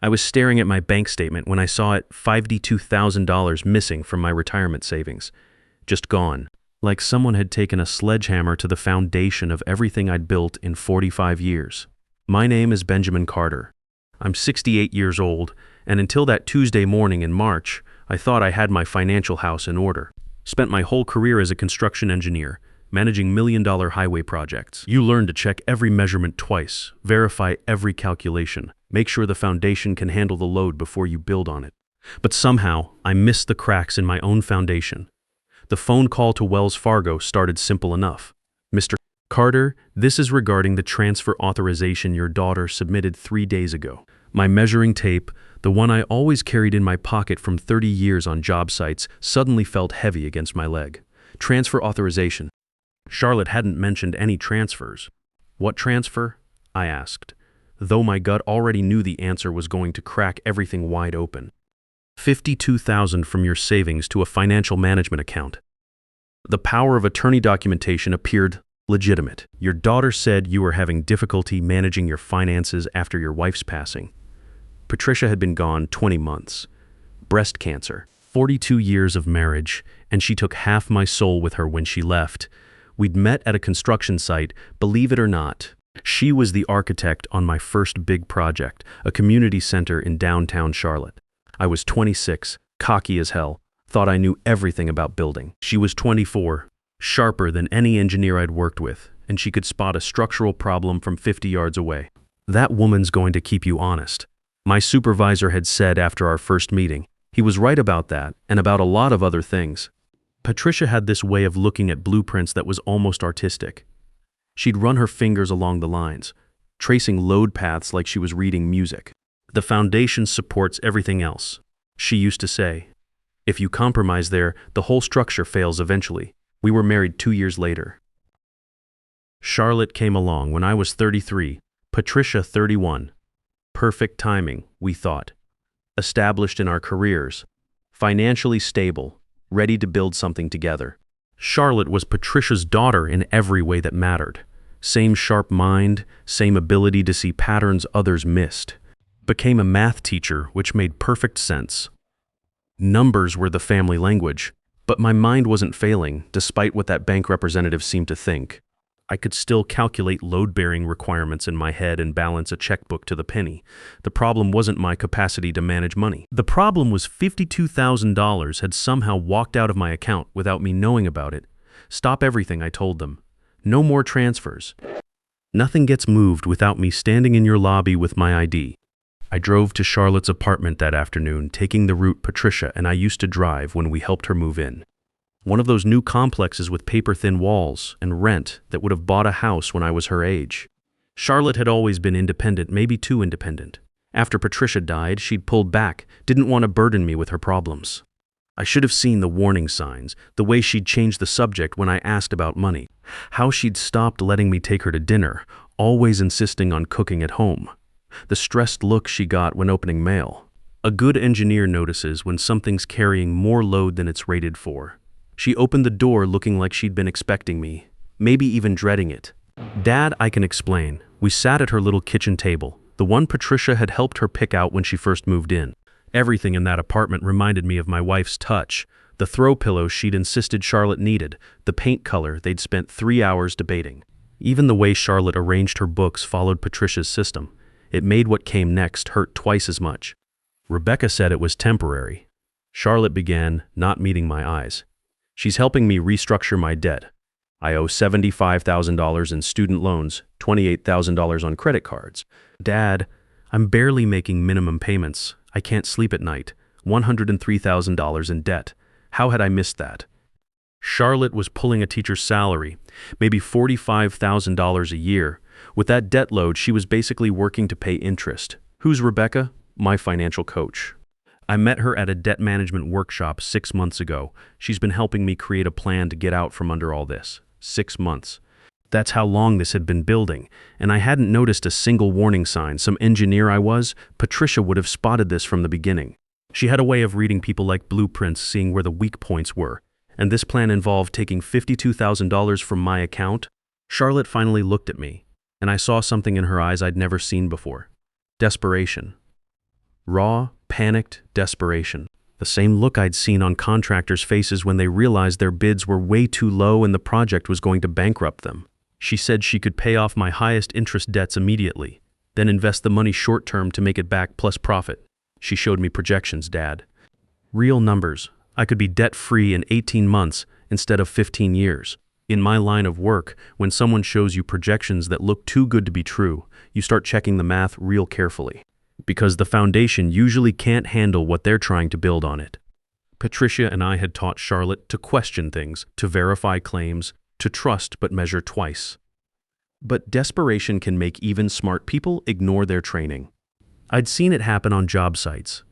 I was staring at my bank statement when I saw it $52,000 missing from my retirement savings. Just gone. Like someone had taken a sledgehammer to the foundation of everything I'd built in 45 years. My name is Benjamin Carter. I'm 68 years old, and until that Tuesday morning in March, I thought I had my financial house in order. Spent my whole career as a construction engineer, managing million-dollar highway projects. You learn to check every measurement twice, verify every calculation, make sure the foundation can handle the load before you build on it. But somehow, I missed the cracks in my own foundation. The phone call to Wells Fargo started simple enough. Mr. Carter, this is regarding the transfer authorization your daughter submitted 3 days ago. My measuring tape, the one I always carried in my pocket from 30 years on job sites, suddenly felt heavy against my leg. Transfer authorization. Charlotte hadn't mentioned any transfers. What transfer? I asked, though my gut already knew the answer was going to crack everything wide open. $52,000 from your savings to a financial management account. The power of attorney documentation appeared legitimate. Your daughter said you were having difficulty managing your finances after your wife's passing. Patricia had been gone 20 months. Breast cancer. 42 years of marriage, and she took half my soul with her when she left. We'd met at a construction site, believe it or not. She was the architect on my first big project, a community center in downtown Charlotte. I was 26, cocky as hell, thought I knew everything about building. She was 24, sharper than any engineer I'd worked with, and she could spot a structural problem from 50 yards away. That woman's going to keep you honest. My supervisor had said after our first meeting. He was right about that, and about a lot of other things. Patricia had this way of looking at blueprints that was almost artistic. She'd run her fingers along the lines, tracing load paths like she was reading music. The foundation supports everything else, she used to say. If you compromise there, the whole structure fails eventually. We were married 2 years later. Charlotte came along when I was 33, Patricia 31. Perfect timing, we thought. Established in our careers, financially stable, ready to build something together. Charlotte was Patricia's daughter in every way that mattered. Same sharp mind, same ability to see patterns others missed. Became a math teacher, which made perfect sense. Numbers were the family language, but my mind wasn't failing, despite what that bank representative seemed to think. I could still calculate load-bearing requirements in my head and balance a checkbook to the penny. The problem wasn't my capacity to manage money. The problem was $52,000 had somehow walked out of my account without me knowing about it. Stop everything, I told them. No more transfers. Nothing gets moved without me standing in your lobby with my ID. I drove to Charlotte's apartment that afternoon, taking the route Patricia and I used to drive when we helped her move in. One of those new complexes with paper-thin walls and rent that would have bought a house when I was her age. Charlotte had always been independent, maybe too independent. After Patricia died, she'd pulled back, didn't want to burden me with her problems. I should have seen the warning signs, the way she'd changed the subject when I asked about money, how she'd stopped letting me take her to dinner, always insisting on cooking at home. The stressed look she got when opening mail. A good engineer notices when something's carrying more load than it's rated for. She opened the door looking like she'd been expecting me, maybe even dreading it. Dad, I can explain. We sat at her little kitchen table, the one Patricia had helped her pick out when she first moved in. Everything in that apartment reminded me of my wife's touch. The throw pillow she'd insisted Charlotte needed, the paint color they'd spent 3 hours debating. Even the way Charlotte arranged her books followed Patricia's system. It made what came next hurt twice as much. Rebecca said it was temporary. Charlotte began, not meeting my eyes. She's helping me restructure my debt. I owe $75,000 in student loans, $28,000 on credit cards. Dad, I'm barely making minimum payments. I can't sleep at night. $103,000 in debt. How had I missed that? Charlotte was pulling a teacher's salary, maybe $45,000 a year. With that debt load, she was basically working to pay interest. Who's Rebecca? My financial coach. I met her at a debt management workshop 6 months ago. She's been helping me create a plan to get out from under all this. 6 months. That's how long this had been building, and I hadn't noticed a single warning sign. Some engineer I was, Patricia would have spotted this from the beginning. She had a way of reading people like blueprints, seeing where the weak points were, and this plan involved taking $52,000 from my account. Charlotte finally looked at me, and I saw something in her eyes I'd never seen before. Desperation. Raw, panicked desperation. The same look I'd seen on contractors' faces when they realized their bids were way too low and the project was going to bankrupt them. She said she could pay off my highest interest debts immediately, then invest the money short-term to make it back plus profit. She showed me projections, Dad. Real numbers. I could be debt-free in 18 months instead of 15 years. In my line of work, when someone shows you projections that look too good to be true, you start checking the math real carefully, because the foundation usually can't handle what they're trying to build on it. Patricia and I had taught Charlotte to question things, to verify claims, to trust but measure twice. But desperation can make even smart people ignore their training. I'd seen it happen on job sites.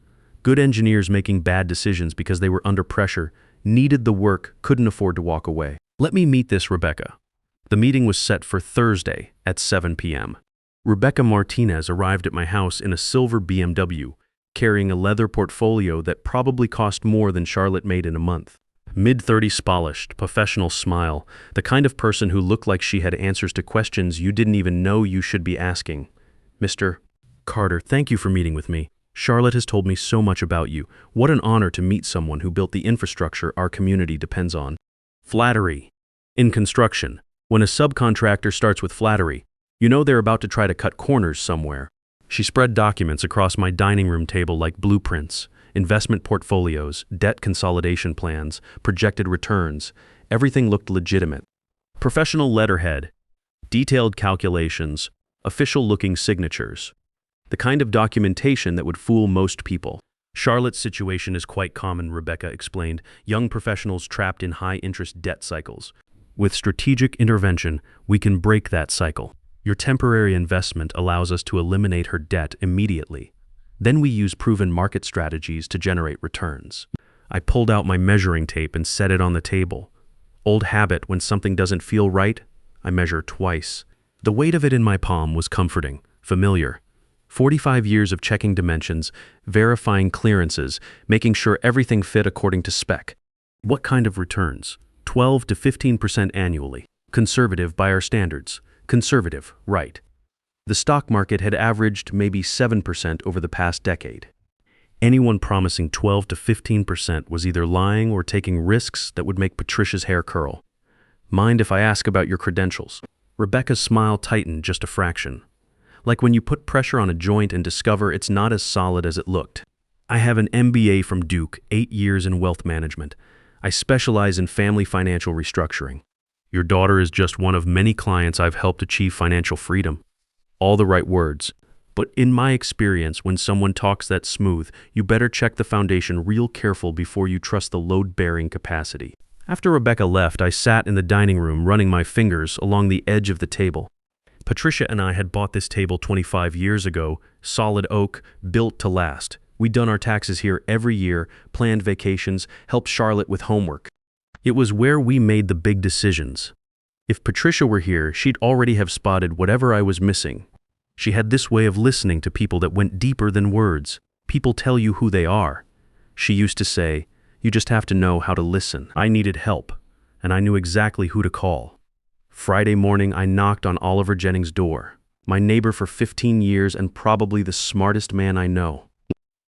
Good engineers making bad decisions because they were under pressure, needed the work, couldn't afford to walk away. Let me meet this Rebecca. The meeting was set for Thursday at 7 p.m. Rebecca Martinez arrived at my house in a silver BMW, carrying a leather portfolio that probably cost more than Charlotte made in a month. Mid-30s, polished, professional smile, the kind of person who looked like she had answers to questions you didn't even know you should be asking. Mr. Carter, thank you for meeting with me. Charlotte has told me so much about you. What an honor to meet someone who built the infrastructure our community depends on. Flattery. In construction, when a subcontractor starts with flattery, you know they're about to try to cut corners somewhere. She spread documents across my dining room table like blueprints, investment portfolios, debt consolidation plans, projected returns. Everything looked legitimate. Professional letterhead, detailed calculations, official-looking signatures. The kind of documentation that would fool most people. Charlotte's situation is quite common, Rebecca explained. Young professionals trapped in high-interest debt cycles. With strategic intervention, we can break that cycle. Your temporary investment allows us to eliminate her debt immediately. Then we use proven market strategies to generate returns. I pulled out my measuring tape and set it on the table. Old habit, when something doesn't feel right, I measure twice. The weight of it in my palm was comforting, familiar. 45 years of checking dimensions, verifying clearances, making sure everything fit according to spec. What kind of returns? 12 to 15% annually. Conservative by our standards. Conservative, right. The stock market had averaged maybe 7% over the past decade. Anyone promising 12 to 15% was either lying or taking risks that would make Patricia's hair curl. Mind if I ask about your credentials? Rebecca's smile tightened just a fraction. Like when you put pressure on a joint and discover it's not as solid as it looked. I have an MBA from Duke, 8 years in wealth management. I specialize in family financial restructuring. Your daughter is just one of many clients I've helped achieve financial freedom. All the right words. But in my experience, when someone talks that smooth, you better check the foundation real careful before you trust the load-bearing capacity. After Rebecca left, I sat in the dining room running my fingers along the edge of the table. Patricia and I had bought this table 25 years ago, solid oak, built to last. We'd done our taxes here every year, planned vacations, helped Charlotte with homework. It was where we made the big decisions. If Patricia were here, she'd already have spotted whatever I was missing. She had this way of listening to people that went deeper than words. People tell you who they are. She used to say, you just have to know how to listen. I needed help, and I knew exactly who to call. Friday morning, I knocked on Oliver Jennings' door, my neighbor for 15 years and probably the smartest man I know.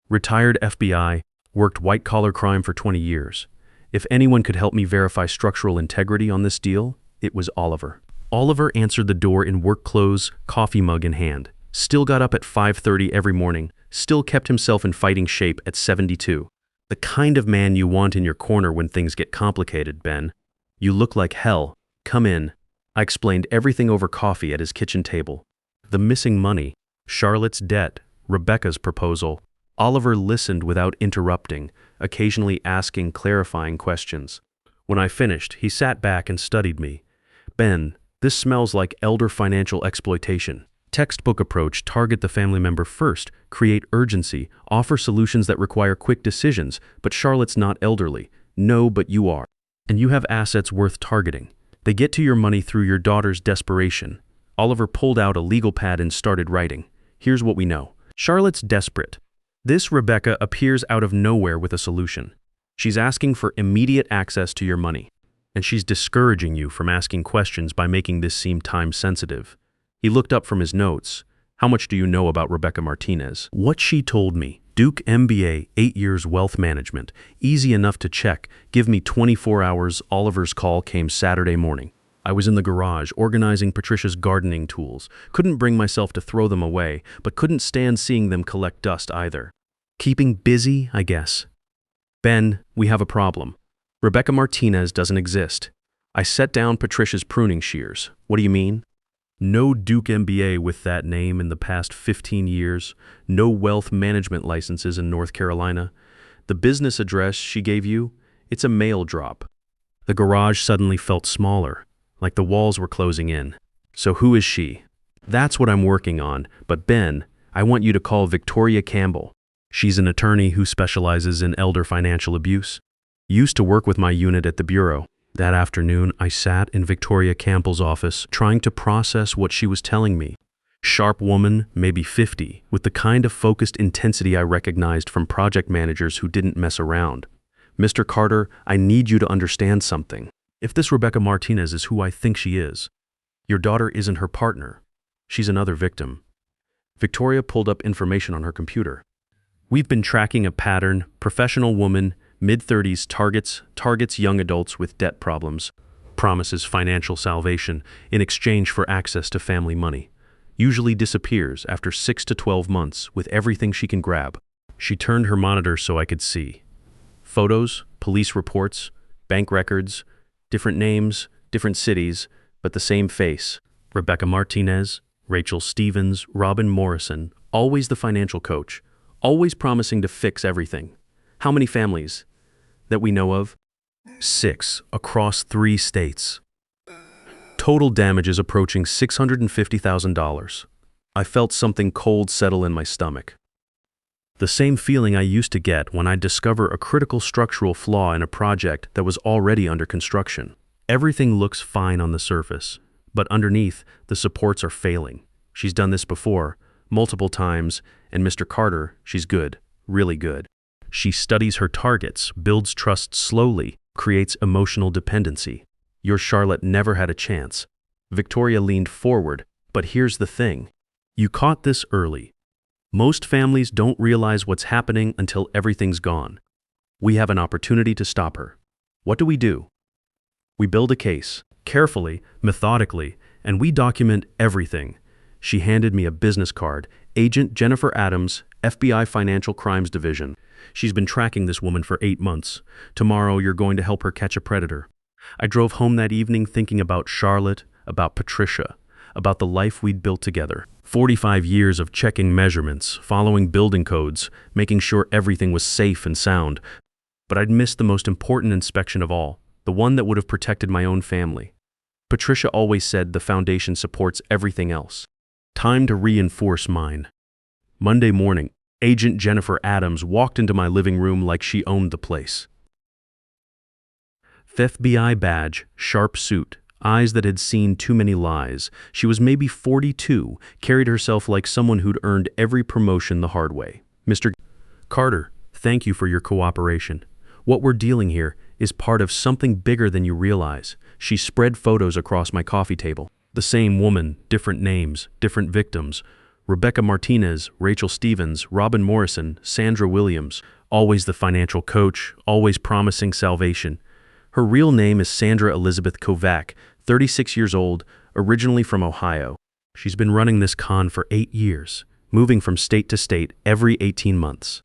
Retired FBI, worked white-collar crime for 20 years. If anyone could help me verify structural integrity on this deal, it was Oliver. Oliver answered the door in work clothes, coffee mug in hand. Still got up at 5:30 every morning, still kept himself in fighting shape at 72. The kind of man you want in your corner when things get complicated, Ben. You look like hell. Come in. I explained everything over coffee at his kitchen table. The missing money, Charlotte's debt, Rebecca's proposal. Oliver listened without interrupting, occasionally asking clarifying questions. When I finished, he sat back and studied me. Ben, this smells like elder financial exploitation. Textbook approach, target the family member first, create urgency, offer solutions that require quick decisions, but Charlotte's not elderly. No, but you are. And you have assets worth targeting. They get to your money through your daughter's desperation. Oliver pulled out a legal pad and started writing. Here's what we know. Charlotte's desperate. This Rebecca appears out of nowhere with a solution. She's asking for immediate access to your money. And she's discouraging you from asking questions by making this seem time-sensitive. He looked up from his notes. How much do you know about Rebecca Martinez? What she told me. Duke MBA, 8 years wealth management. Easy enough to check. Give me 24 hours. Oliver's call came Saturday morning. I was in the garage organizing Patricia's gardening tools. Couldn't bring myself to throw them away, but couldn't stand seeing them collect dust either. Keeping busy, I guess. Ben, we have a problem. Rebecca Martinez doesn't exist. I set down Patricia's pruning shears. What do you mean? No Duke MBA with that name in the past 15 years. No wealth management licenses in North Carolina. The business address she gave you, it's a mail drop. The garage suddenly felt smaller, like the walls were closing in. So who is she? That's what I'm working on, but Ben, I want you to call Victoria Campbell. She's an attorney who specializes in elder financial abuse. Used to work with my unit at the Bureau. That afternoon, I sat in Victoria Campbell's office trying to process what she was telling me. Sharp woman, maybe 50, with the kind of focused intensity I recognized from project managers who didn't mess around. Mr. Carter, I need you to understand something. If this Rebecca Martinez is who I think she is, your daughter isn't her partner. She's another victim. Victoria pulled up information on her computer. We've been tracking a pattern, professional woman, mid-30s, targets young adults with debt problems, promises financial salvation in exchange for access to family money, usually disappears after 6 to 12 months with everything she can grab. She turned her monitor so I could see. Photos, police reports, bank records, different names, different cities, but the same face. Rebecca Martinez, Rachel Stevens, Robin Morrison, always the financial coach, always promising to fix everything. How many families that we know of? 6 across 3 states. Total damages approaching $650,000. I felt something cold settle in my stomach. The same feeling I used to get when I discover a critical structural flaw in a project that was already under construction. Everything looks fine on the surface, but underneath, the supports are failing. She's done this before, multiple times, and Mr. Carter, she's good, really good. She studies her targets, builds trust slowly, creates emotional dependency. Your Charlotte never had a chance. Victoria leaned forward, but here's the thing. You caught this early. Most families don't realize what's happening until everything's gone. We have an opportunity to stop her. What do? We build a case, carefully, methodically, and we document everything. She handed me a business card, Agent Jennifer Adams, FBI Financial Crimes Division. She's been tracking this woman for 8 months. Tomorrow, you're going to help her catch a predator. I drove home that evening thinking about Charlotte, about Patricia, about the life we'd built together. 45 years of checking measurements, following building codes, making sure everything was safe and sound. But I'd missed the most important inspection of all, the one that would have protected my own family. Patricia always said the foundation supports everything else. Time to reinforce mine. Monday morning, Agent Jennifer Adams walked into my living room like she owned the place. FBI badge, sharp suit, eyes that had seen too many lies. She was maybe 42, carried herself like someone who'd earned every promotion the hard way. Mr. Carter, thank you for your cooperation. What we're dealing here is part of something bigger than you realize. She spread photos across my coffee table. The same woman, different names, different victims. Rebecca Martinez, Rachel Stevens, Robin Morrison, Sandra Williams, always the financial coach, always promising salvation. Her real name is Sandra Elizabeth Kovac, 36 years old, originally from Ohio. She's been running this con for 8 years, moving from state to state every 18 months.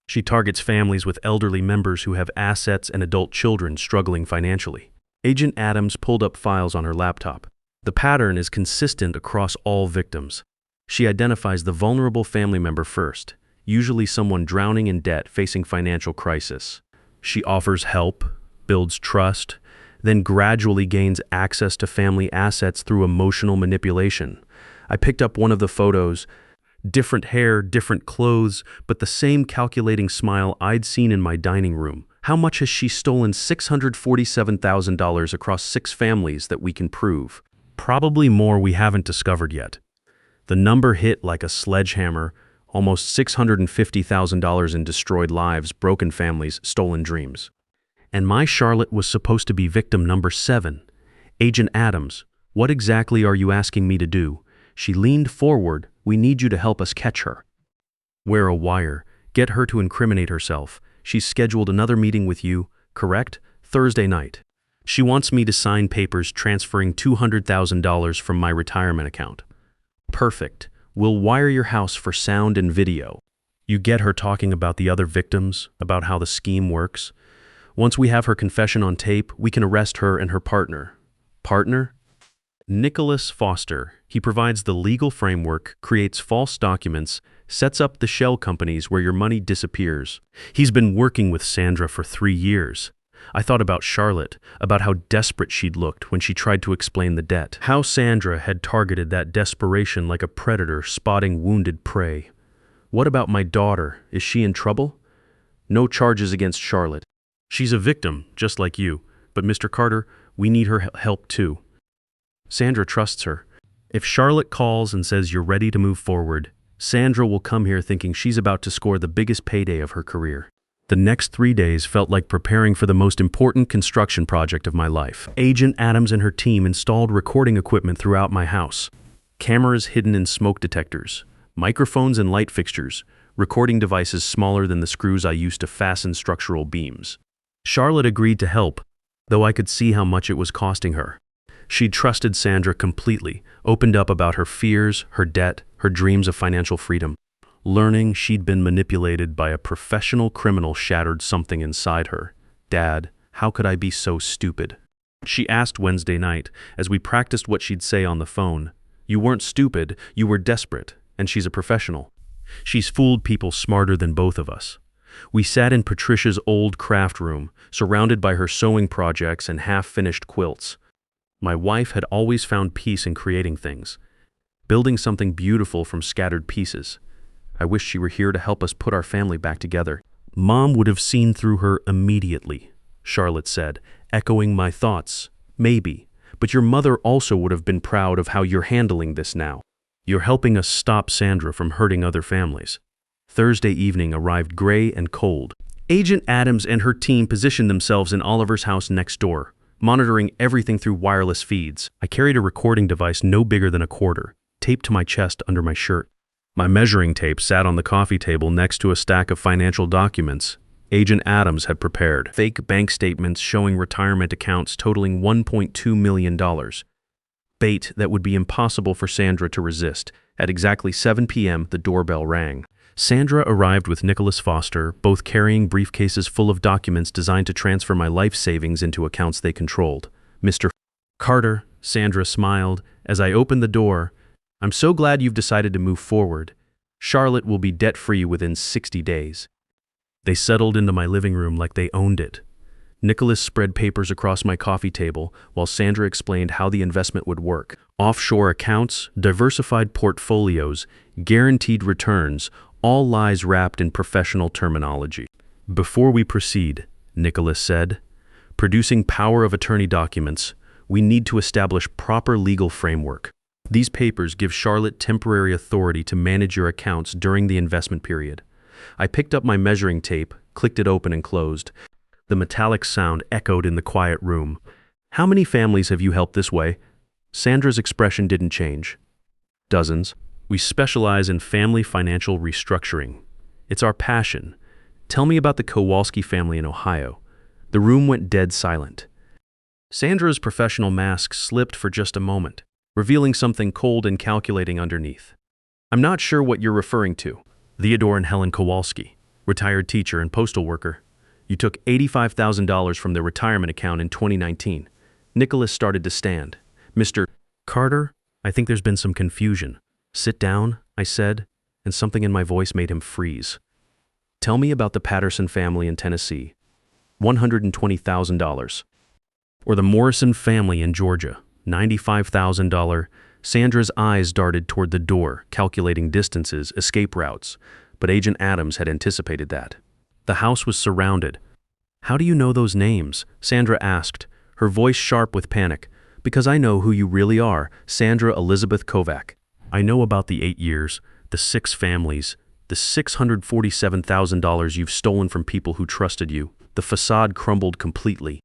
She targets families with elderly members who have assets and adult children struggling financially. Agent Adams pulled up files on her laptop. The pattern is consistent across all victims. She identifies the vulnerable family member first, usually someone drowning in debt facing financial crisis. She offers help, builds trust, then gradually gains access to family assets through emotional manipulation. I picked up one of the photos, different hair, different clothes, but the same calculating smile I'd seen in my dining room. How much has she stolen? $647,000 across 6 families that we can prove. Probably more we haven't discovered yet. The number hit like a sledgehammer, almost $650,000 in destroyed lives, broken families, stolen dreams. And my Charlotte was supposed to be victim number 7. Agent Adams, what exactly are you asking me to do? She leaned forward. We need you to help us catch her. Wear a wire. Get her to incriminate herself. She's scheduled another meeting with you, correct? Thursday night. She wants me to sign papers transferring $200,000 from my retirement account. Perfect. We'll wire your house for sound and video. You get her talking about the other victims, about how the scheme works. Once we have her confession on tape, we can arrest her and her partner. Partner? Nicholas Foster. He provides the legal framework, creates false documents, sets up the shell companies where your money disappears. He's been working with Sandra for 3 years. I thought about Charlotte, about how desperate she'd looked when she tried to explain the debt, how Sandra had targeted that desperation like a predator spotting wounded prey. What about my daughter? Is she in trouble? No charges against Charlotte. She's a victim, just like you. But Mr. Carter, we need her help too. Sandra trusts her. If Charlotte calls and says you're ready to move forward, Sandra will come here thinking she's about to score the biggest payday of her career. The next 3 days felt like preparing for the most important construction project of my life. Agent Adams and her team installed recording equipment throughout my house. Cameras hidden in smoke detectors, microphones and light fixtures, recording devices smaller than the screws I used to fasten structural beams. Charlotte agreed to help, though I could see how much it was costing her. She'd trusted Sandra completely, opened up about her fears, her debt, her dreams of financial freedom. Learning she'd been manipulated by a professional criminal shattered something inside her. Dad, how could I be so stupid? She asked Wednesday night, as we practiced what she'd say on the phone. You weren't stupid, you were desperate, and she's a professional. She's fooled people smarter than both of us. We sat in Patricia's old craft room, surrounded by her sewing projects and half-finished quilts. My wife had always found peace in creating things, building something beautiful from scattered pieces. I wish she were here to help us put our family back together. Mom would have seen through her immediately, Charlotte said, echoing my thoughts. Maybe, but your mother also would have been proud of how you're handling this now. You're helping us stop Sandra from hurting other families. Thursday evening arrived gray and cold. Agent Adams and her team positioned themselves in Oliver's house next door, monitoring everything through wireless feeds. I carried a recording device no bigger than a quarter, taped to my chest under my shirt. My measuring tape sat on the coffee table next to a stack of financial documents Agent Adams had prepared. Fake bank statements showing retirement accounts totaling $1.2 million. Bait that would be impossible for Sandra to resist. At exactly 7 p.m., the doorbell rang. Sandra arrived with Nicholas Foster, both carrying briefcases full of documents designed to transfer my life savings into accounts they controlled. Mr. Carter, Sandra smiled. As I opened the door, I'm so glad you've decided to move forward. Charlotte will be debt-free within 60 days. They settled into my living room like they owned it. Nicholas spread papers across my coffee table while Sandra explained how the investment would work. Offshore accounts, diversified portfolios, guaranteed returns, all lies wrapped in professional terminology. Before we proceed, Nicholas said, producing power of attorney documents, we need to establish proper legal framework. These papers give Charlotte temporary authority to manage your accounts during the investment period. I picked up my measuring tape, clicked it open and closed. The metallic sound echoed in the quiet room. How many families have you helped this way? Sandra's expression didn't change. Dozens. We specialize in family financial restructuring. It's our passion. Tell me about the Kowalski family in Ohio. The room went dead silent. Sandra's professional mask slipped for just a moment, revealing something cold and calculating underneath. I'm not sure what you're referring to. Theodore and Helen Kowalski, retired teacher and postal worker. You took $85,000 from their retirement account in 2019. Nicholas started to stand. Mr. Carter, I think there's been some confusion. Sit down, I said, and something in my voice made him freeze. Tell me about the Patterson family in Tennessee. $120,000. Or the Morrison family in Georgia. $95,000. Sandra's eyes darted toward the door, calculating distances, escape routes. But Agent Adams had anticipated that. The house was surrounded. How do you know those names? Sandra asked, her voice sharp with panic. Because I know who you really are, Sandra Elizabeth Kovac. I know about the 8 years, the 6 families, the $647,000 you've stolen from people who trusted you. The facade crumbled completely.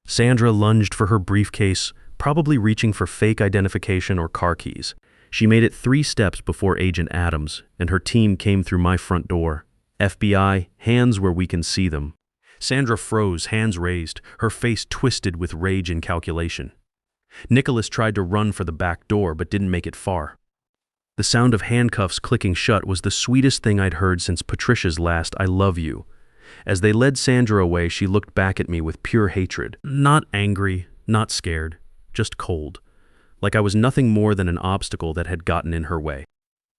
Sandra lunged for her briefcase, probably reaching for fake identification or car keys. She made it 3 steps before Agent Adams, and her team came through my front door. FBI, hands where we can see them. Sandra froze, hands raised, her face twisted with rage and calculation. Nicholas tried to run for the back door but didn't make it far. The sound of handcuffs clicking shut was the sweetest thing I'd heard since Patricia's last "I love you." As they led Sandra away, she looked back at me with pure hatred. Not angry, not scared, just cold. Like I was nothing more than an obstacle that had gotten in her way.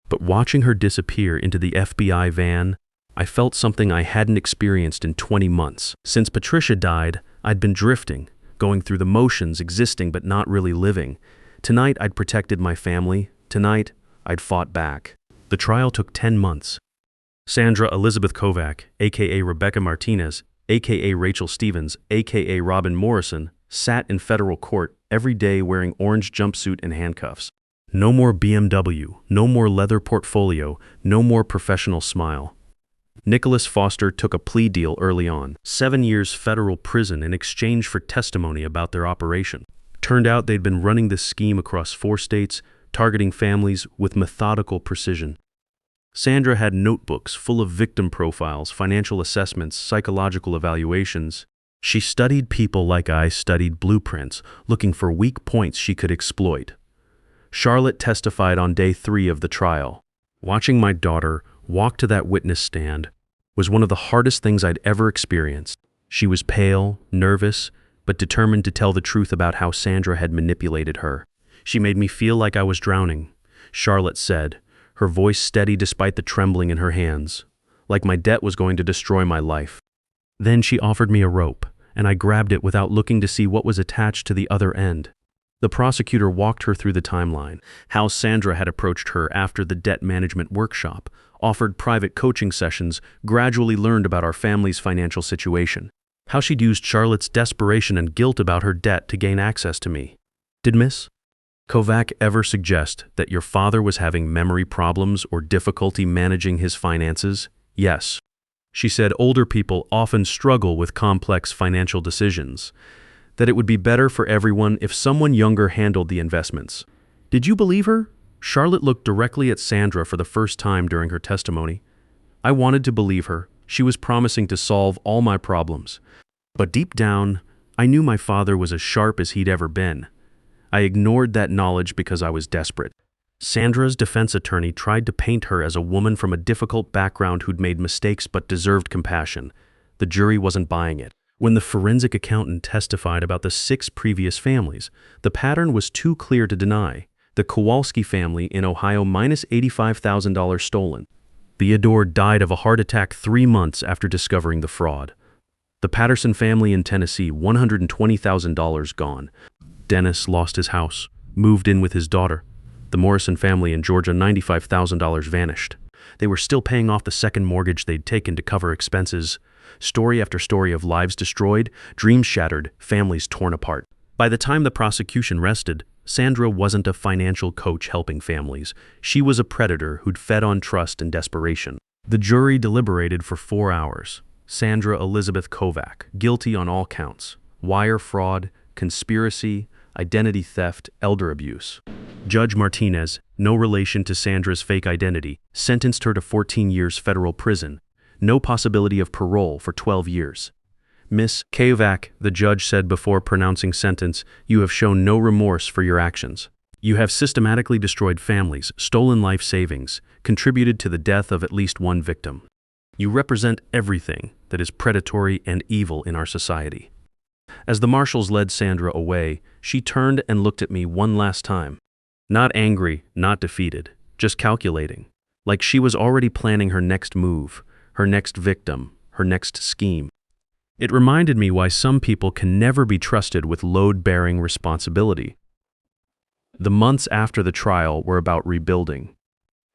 But watching her disappear into the FBI van, I felt something I hadn't experienced in 20 months. Since Patricia died, I'd been drifting, going through the motions, existing but not really living. Tonight, I'd protected my family. Tonight, I'd fought back. The trial took 10 months. Sandra Elizabeth Kovac, a.k.a. Rebecca Martinez, a.k.a. Rachel Stevens, a.k.a. Robin Morrison, sat in federal court every day wearing orange jumpsuit and handcuffs. No more BMW, no more leather portfolio, no more professional smile. Nicholas Foster took a plea deal early on, 7 years federal prison in exchange for testimony about their operation. Turned out they'd been running this scheme across 4 states, targeting families with methodical precision. Sandra had notebooks full of victim profiles, financial assessments, psychological evaluations. She studied people like I studied blueprints, looking for weak points she could exploit. Charlotte testified on day 3 of the trial. Watching my daughter walk to that witness stand was one of the hardest things I'd ever experienced. She was pale, nervous, but determined to tell the truth about how Sandra had manipulated her. She made me feel like I was drowning, Charlotte said, her voice steady despite the trembling in her hands, like my debt was going to destroy my life. Then she offered me a rope, and I grabbed it without looking to see what was attached to the other end. The prosecutor walked her through the timeline, how Sandra had approached her after the debt management workshop, offered private coaching sessions, gradually learned about our family's financial situation, how she'd used Charlotte's desperation and guilt about her debt to gain access to me. Did Miss Kovac ever suggest that your father was having memory problems or difficulty managing his finances? Yes. She said older people often struggle with complex financial decisions, that it would be better for everyone if someone younger handled the investments. Did you believe her? Charlotte looked directly at Sandra for the first time during her testimony. I wanted to believe her. She was promising to solve all my problems. But deep down, I knew my father was as sharp as he'd ever been. I ignored that knowledge because I was desperate. Sandra's defense attorney tried to paint her as a woman from a difficult background who'd made mistakes but deserved compassion. The jury wasn't buying it. When the forensic accountant testified about the 6 previous families, the pattern was too clear to deny. The Kowalski family in Ohio minus $85,000 stolen. Theodore died of a heart attack 3 months after discovering the fraud. The Patterson family in Tennessee, $120,000 gone. Dennis lost his house, moved in with his daughter. The Morrison family in Georgia, $95,000 vanished. They were still paying off the second mortgage they'd taken to cover expenses. Story after story of lives destroyed, dreams shattered, families torn apart. By the time the prosecution rested, Sandra wasn't a financial coach helping families. She was a predator who'd fed on trust and desperation. The jury deliberated for 4 hours. Sandra Elizabeth Kovac, guilty on all counts. Wire fraud, conspiracy, identity theft, elder abuse. Judge Martinez, no relation to Sandra's fake identity, sentenced her to 14 years federal prison. No possibility of parole for 12 years. Miss Kovac, the judge said before pronouncing sentence, you have shown no remorse for your actions. You have systematically destroyed families, stolen life savings, contributed to the death of at least one victim. You represent everything that is predatory and evil in our society. As the marshals led Sandra away, she turned and looked at me one last time. Not angry, not defeated, just calculating. Like she was already planning her next move, her next victim, her next scheme. It reminded me why some people can never be trusted with load-bearing responsibility. The months after the trial were about rebuilding.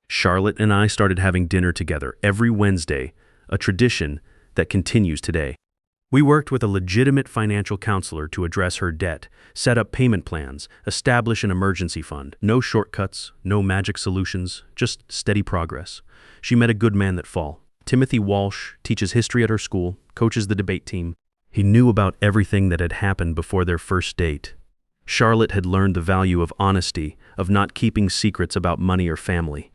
Charlotte and I started having dinner together every Wednesday, a tradition that continues today. We worked with a legitimate financial counselor to address her debt, set up payment plans, establish an emergency fund. No shortcuts, no magic solutions, just steady progress. She met a good man that fall. Timothy Walsh teaches history at her school, coaches the debate team. He knew about everything that had happened before their first date. Charlotte had learned the value of honesty, of not keeping secrets about money or family.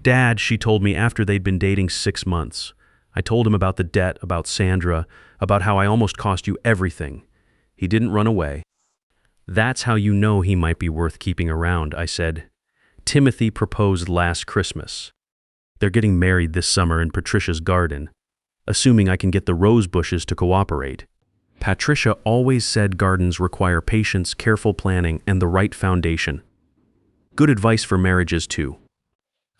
Dad, she told me after they'd been dating 6 months. I told him about the debt, about Sandra, about how I almost cost you everything. He didn't run away. That's how you know he might be worth keeping around, I said. Timothy proposed last Christmas. They're getting married this summer in Patricia's garden, assuming I can get the rose bushes to cooperate. Patricia always said gardens require patience, careful planning, and the right foundation. Good advice for marriages, too.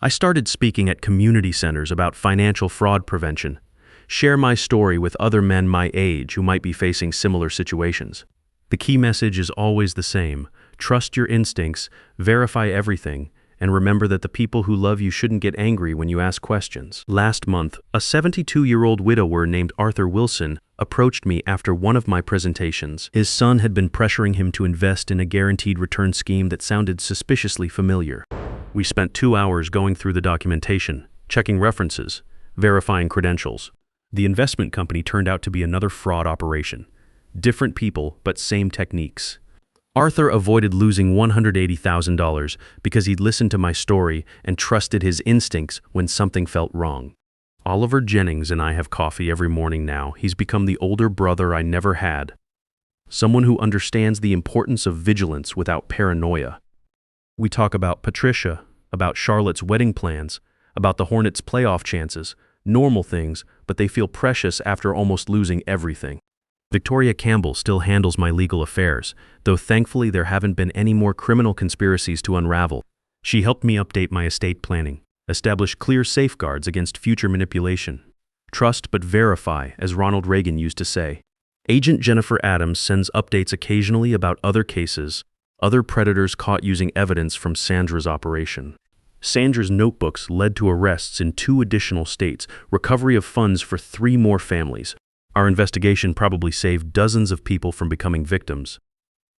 I started speaking at community centers about financial fraud prevention, share my story with other men my age who might be facing similar situations. The key message is always the same: trust your instincts, verify everything, and remember that the people who love you shouldn't get angry when you ask questions. Last month, a 72-year-old widower named Arthur Wilson approached me after one of my presentations. His son had been pressuring him to invest in a guaranteed return scheme that sounded suspiciously familiar. We spent 2 hours going through the documentation, checking references, verifying credentials. The investment company turned out to be another fraud operation. Different people, but same techniques. Arthur avoided losing $180,000 because he'd listened to my story and trusted his instincts when something felt wrong. Oliver Jennings and I have coffee every morning now. He's become the older brother I never had. Someone who understands the importance of vigilance without paranoia. We talk about Patricia, about Charlotte's wedding plans, about the Hornets' playoff chances, normal things, but they feel precious after almost losing everything. Victoria Campbell still handles my legal affairs, though thankfully there haven't been any more criminal conspiracies to unravel. She helped me update my estate planning, establish clear safeguards against future manipulation. Trust but verify, as Ronald Reagan used to say. Agent Jennifer Adams sends updates occasionally about other cases, other predators caught using evidence from Sandra's operation. Sandra's notebooks led to arrests in 2 additional states, recovery of funds for 3 more families. Our investigation probably saved dozens of people from becoming victims.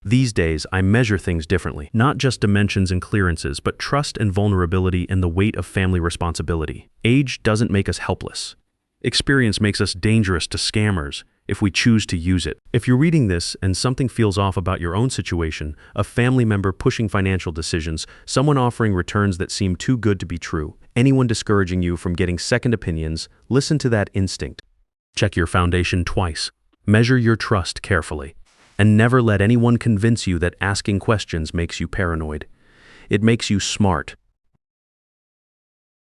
These days, I measure things differently, not just dimensions and clearances, but trust and vulnerability and the weight of family responsibility. Age doesn't make us helpless. Experience makes us dangerous to scammers if we choose to use it. If you're reading this and something feels off about your own situation, a family member pushing financial decisions, someone offering returns that seem too good to be true, anyone discouraging you from getting second opinions, listen to that instinct. Check your foundation twice. Measure your trust carefully. And never let anyone convince you that asking questions makes you paranoid. It makes you smart.